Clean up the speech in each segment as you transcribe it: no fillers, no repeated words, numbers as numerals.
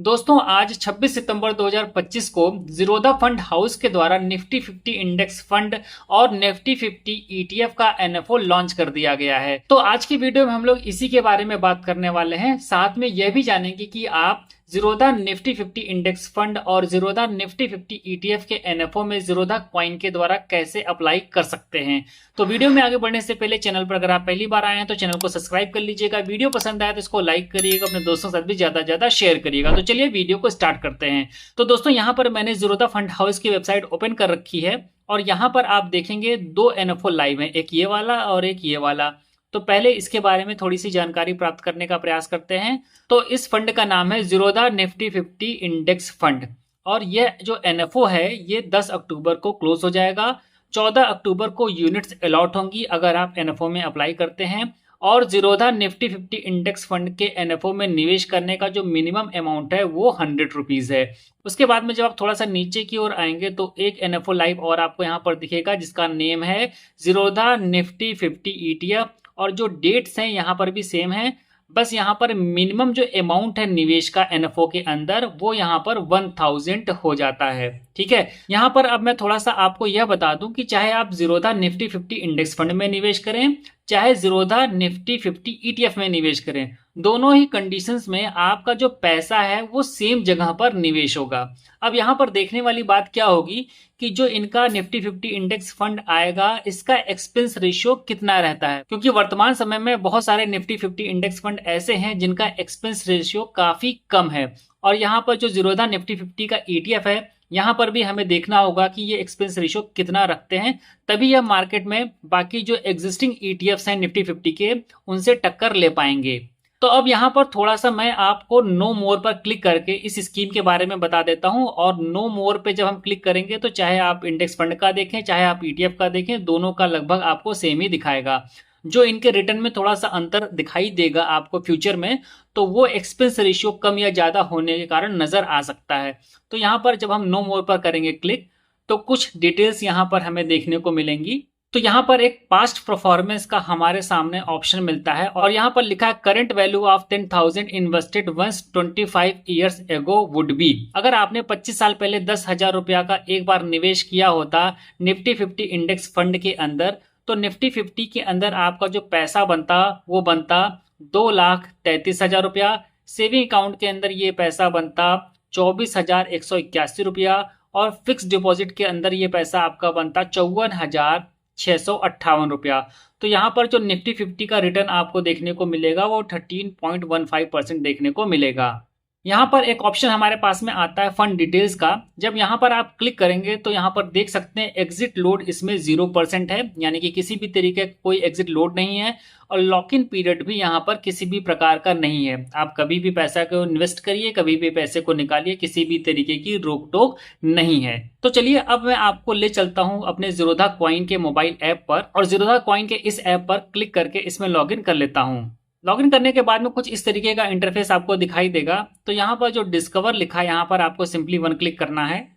दोस्तों आज 26 सितंबर 2025 को ज़ीरोधा फंड हाउस के द्वारा निफ्टी 50 इंडेक्स फंड और निफ्टी 50 ईटीएफ का एनएफओ लॉन्च कर दिया गया है। तो आज की वीडियो में हम लोग इसी के बारे में बात करने वाले हैं। साथ में यह भी जानेंगे कि आप ज़ीरोधा निफ्टी 50 इंडेक्स फंड और ज़ीरोधा निफ्टी 50 ईटीएफ के एनएफओ में ज़ीरोधा कॉइन के द्वारा कैसे अप्लाई कर सकते हैं। तो वीडियो में आगे बढ़ने से पहले चैनल पर अगर आप पहली बार आए हैं तो चैनल को सब्सक्राइब कर लीजिएगा। वीडियो पसंद आए तो इसको लाइक करिएगा, अपने दोस्तों के साथ भी ज्यादा शेयर करिएगा। तो चलिए वीडियो को स्टार्ट करते हैं। तो दोस्तों यहाँ पर मैंने ज़ीरोधा फंड हाउस की वेबसाइट ओपन कर रखी है और यहाँ पर आप देखेंगे दो एनएफओ लाइव है, एक ये वाला और एक ये वाला। तो पहले इसके बारे में थोड़ी सी जानकारी प्राप्त करने का प्रयास करते हैं। तो इस फंड का नाम है ज़ीरोधा निफ्टी 50 इंडेक्स फंड और यह जो एनएफओ है ये 10 अक्टूबर को क्लोज हो जाएगा। 14 अक्टूबर को यूनिट्स अलॉट होंगी अगर आप एनएफओ में अप्लाई करते हैं। और ज़ीरोधा निफ्टी 50 इंडेक्स फंड के एनएफओ में निवेश करने का जो मिनिमम अमाउंट है वो 100 रुपीज़ है। उसके बाद में जब आप थोड़ा सा नीचे की ओर आएंगे तो एक एनएफओ लाइव और आपको यहाँ पर दिखेगा जिसका नेम है ज़ीरोधा निफ्टी 50 ईटीएफ और जो डेट्स हैं यहाँ पर भी सेम है। बस यहाँ पर मिनिमम जो अमाउंट है निवेश का एनएफओ के अंदर वो यहाँ पर 1000 हो जाता है। ठीक है, यहाँ पर अब मैं थोड़ा सा आपको यह बता दूं कि चाहे आप ज़ीरोधा निफ्टी 50 इंडेक्स फंड में निवेश करें चाहे ज़ीरोधा निफ्टी 50 ईटीएफ में निवेश करें, दोनों ही कंडीशंस में आपका जो पैसा है वो सेम जगह पर निवेश होगा। अब यहाँ पर देखने वाली बात क्या होगी कि जो इनका निफ्टी 50 इंडेक्स फंड आएगा इसका एक्सपेंस रेशियो कितना रहता है, क्योंकि वर्तमान समय में बहुत सारे निफ्टी 50 इंडेक्स फंड ऐसे हैं जिनका एक्सपेंस रेशियो काफी कम है। और यहाँ पर जो ज़ीरोधा निफ्टी 50 का ईटीएफ है यहाँ पर भी हमें देखना होगा कि ये एक्सपेंस रेशियो कितना रखते हैं, तभी यह मार्केट में बाकी जो एग्जिस्टिंग ईटीएफ्स हैं निफ्टी 50 के उनसे टक्कर ले पाएंगे। तो अब यहाँ पर थोड़ा सा मैं आपको नो मोर पर क्लिक करके इस स्कीम के बारे में बता देता हूँ। और नो मोर पे जब हम क्लिक करेंगे तो चाहे आप इंडेक्स फंड का देखें चाहे आप ईटीएफ का देखें, दोनों का लगभग आपको सेम ही दिखाएगा। जो इनके रिटर्न में थोड़ा सा अंतर दिखाई देगा आपको फ्यूचर में, तो वो एक्सपेंस रेशियो कम या ज्यादा होने के कारण नजर आ सकता है। तो यहाँ पर जब हम नो मोर पर करेंगे क्लिक तो कुछ डिटेल्स यहाँ पर हमें देखने को मिलेंगी। तो यहाँ पर एक पास्ट परफॉर्मेंस का हमारे सामने ऑप्शन मिलता है और यहाँ पर लिखा है current value of 10,000 invested once 25 years ago would be. अगर आपने 25 साल पहले 10,000 रुपया का एक बार निवेश किया होता निफ्टी 50 इंडेक्स फंड के अंदर, तो निफ्टी 50 के अंदर आपका जो पैसा बनता वो बनता 2,33,000 रुपया। सेविंग अकाउंट के अंदर ये पैसा बनता 24,181 रुपया और फिक्स डिपॉजिट के अंदर ये पैसा आपका बनता 54,658 रुपया। तो यहाँ पर जो निफ्टी 50 का रिटर्न आपको देखने को मिलेगा वो 13.15% देखने को मिलेगा। यहाँ पर एक ऑप्शन हमारे पास में आता है फंड डिटेल्स का। जब यहाँ पर आप क्लिक करेंगे तो यहाँ पर देख सकते हैं एग्जिट लोड इसमें 0% है, यानी कि किसी भी तरीके का कोई एग्जिट लोड नहीं है। और लॉक इन पीरियड भी यहाँ पर किसी भी प्रकार का नहीं है। आप कभी भी पैसा को इन्वेस्ट करिए, कभी भी पैसे को निकालिए, किसी भी तरीके की रोक टोक नहीं है। तो चलिए अब मैं आपको ले चलता हूँ अपने ज़ीरोधा कॉइन के मोबाइल ऐप पर और ज़ीरोधा कॉइन के इस ऐप पर क्लिक करके इसमें लॉग इन कर लेता हूँ। लॉगिन करने के बाद में कुछ इस तरीके का इंटरफेस आपको दिखाई देगा। तो यहाँ पर जो डिस्कवर लिखा है यहाँ पर आपको सिंपली वन क्लिक करना है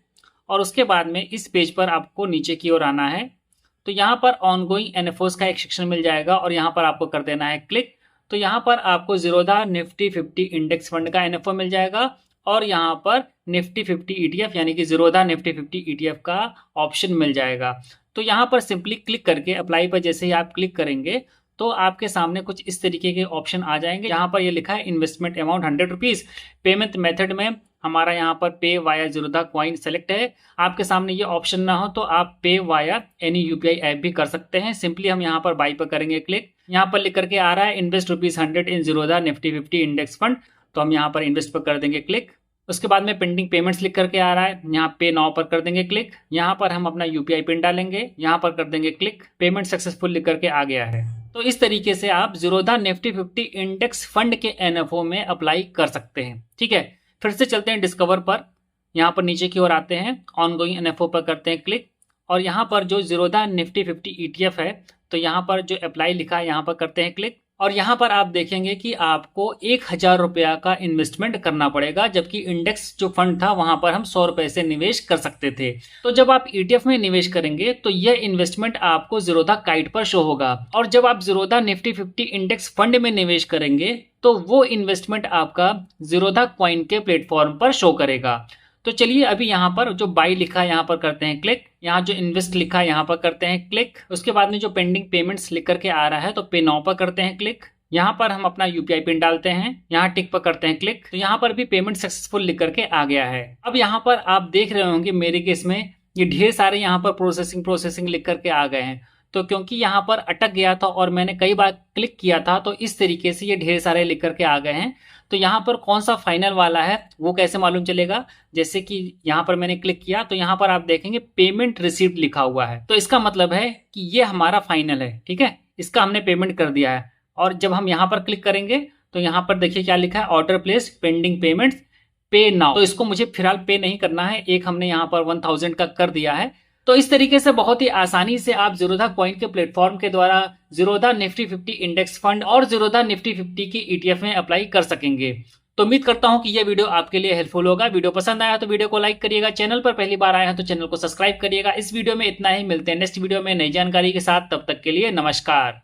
और उसके बाद में इस पेज पर आपको नीचे की ओर आना है। तो यहाँ पर ऑनगोइंग एनएफओस का एक सेक्शन मिल जाएगा और यहाँ पर आपको कर देना है क्लिक। तो यहाँ पर आपको ज़ीरोधा निफ्टी 50 इंडेक्स फंड का एनएफओ मिल जाएगा और यहाँ पर निफ्टी 50 ईटीएफ यानी कि ज़ीरोधा निफ्टी 50 ईटीएफ का ऑप्शन मिल जाएगा। तो यहाँ पर सिंपली क्लिक करके अप्लाई पर जैसे ही आप क्लिक करेंगे तो आपके सामने कुछ इस तरीके के ऑप्शन आ जाएंगे। यहाँ पर ये लिखा है investment amount 100 rupees. Payment method में हमारा यहाँ पर पे वाया ज़ीरोधा कॉइन सेलेक्ट है। आपके सामने ये ऑप्शन ना हो तो आप पे वाया एनी यूपीआई ऐप भी कर सकते हैं। सिंपली हम यहाँ पर बाई पर करेंगे क्लिक। यहाँ पर लिख करके आ रहा है इन्वेस्ट ₹100 इन ज़ीरोधा निफ्टी 50 इंडेक्स फंड, तो हम यहाँ पर इन्वेस्ट पर कर देंगे क्लिक। उसके बाद में पेंडिंग पेमेंट्स लिख करके आ रहा है, यहाँ पे नाउ पर कर देंगे क्लिक। यहाँ पर हम अपना यूपीआई पिन डालेंगे, यहाँ पर कर देंगे क्लिक। पेमेंट सक्सेसफुल लिख करके आ गया है। तो इस तरीके से आप ज़ीरोधा निफ्टी 50 इंडेक्स फंड के एनएफओ में अप्लाई कर सकते हैं। ठीक है, फिर से चलते हैं डिस्कवर पर। यहाँ पर नीचे की ओर आते हैं, ऑनगोइंग एनएफओ पर करते हैं क्लिक और यहाँ पर जो ज़ीरोधा निफ्टी 50 ईटीएफ है तो यहाँ पर जो अप्लाई लिखा है यहाँ पर करते हैं क्लिक। और यहाँ पर आप देखेंगे कि आपको 1,000 रुपया का इन्वेस्टमेंट करना पड़ेगा, जबकि इंडेक्स जो फंड था वहां पर हम 100 रुपए से निवेश कर सकते थे। तो जब आप ETF में निवेश करेंगे तो यह इन्वेस्टमेंट आपको ज़ीरोधा काइट पर शो होगा, और जब आप ज़ीरोधा निफ्टी 50 इंडेक्स फंड में निवेश करेंगे तो वो इन्वेस्टमेंट आपका ज़ीरोधा कॉइन के प्लेटफॉर्म पर शो करेगा। तो चलिए अभी यहाँ पर जो बाई लिखा है यहाँ पर करते हैं क्लिक, यहाँ जो इन्वेस्ट लिखा है यहाँ पर करते हैं क्लिक, उसके बाद में जो पेंडिंग पेमेंट्स लिख करके आ रहा है तो पे नाउ पर करते हैं क्लिक। यहाँ पर हम अपना यूपीआई पिन डालते हैं, यहाँ टिक पर करते हैं क्लिक। तो यहाँ पर भी पेमेंट सक्सेसफुल लिख करके आ गया है। अब यहाँ पर आप देख रहे होंगे मेरे केस में ये ढेर सारे यहाँ पर प्रोसेसिंग लिख करके आ गए हैं। तो क्योंकि यहाँ पर अटक गया था और मैंने कई बार क्लिक किया था तो इस तरीके से ये ढेर सारे लिख करके आ गए हैं। तो यहाँ पर कौन सा फाइनल वाला है वो कैसे मालूम चलेगा? जैसे कि यहाँ पर मैंने क्लिक किया तो यहाँ पर आप देखेंगे पेमेंट रिसीव्ड लिखा हुआ है, तो इसका मतलब है कि ये हमारा फाइनल है। ठीक है, इसका हमने पेमेंट कर दिया है। और जब हम यहाँ पर क्लिक करेंगे तो यहाँ पर देखिए क्या लिखा है, ऑर्डर प्लेस पेंडिंग पेमेंट्स पे नाउ। तो इसको मुझे फिलहाल पे नहीं करना है, एक हमने यहाँ पर 1000 का कर दिया है। तो इस तरीके से बहुत ही आसानी से आप ज़ीरोधा कॉइन के प्लेटफॉर्म के द्वारा ज़ीरोधा निफ्टी 50 इंडेक्स फंड और ज़ीरोधा निफ्टी 50 की ETF में अप्लाई कर सकेंगे। तो उम्मीद करता हूं कि यह वीडियो आपके लिए हेल्पफुल होगा। वीडियो पसंद आया तो वीडियो को लाइक करिएगा, चैनल पर पहली बार आए हैं तो चैनल को सब्सक्राइब करिएगा। इस वीडियो में इतना ही, मिलते हैं नेक्स्ट वीडियो में नई जानकारी के साथ। तब तक के लिए नमस्कार।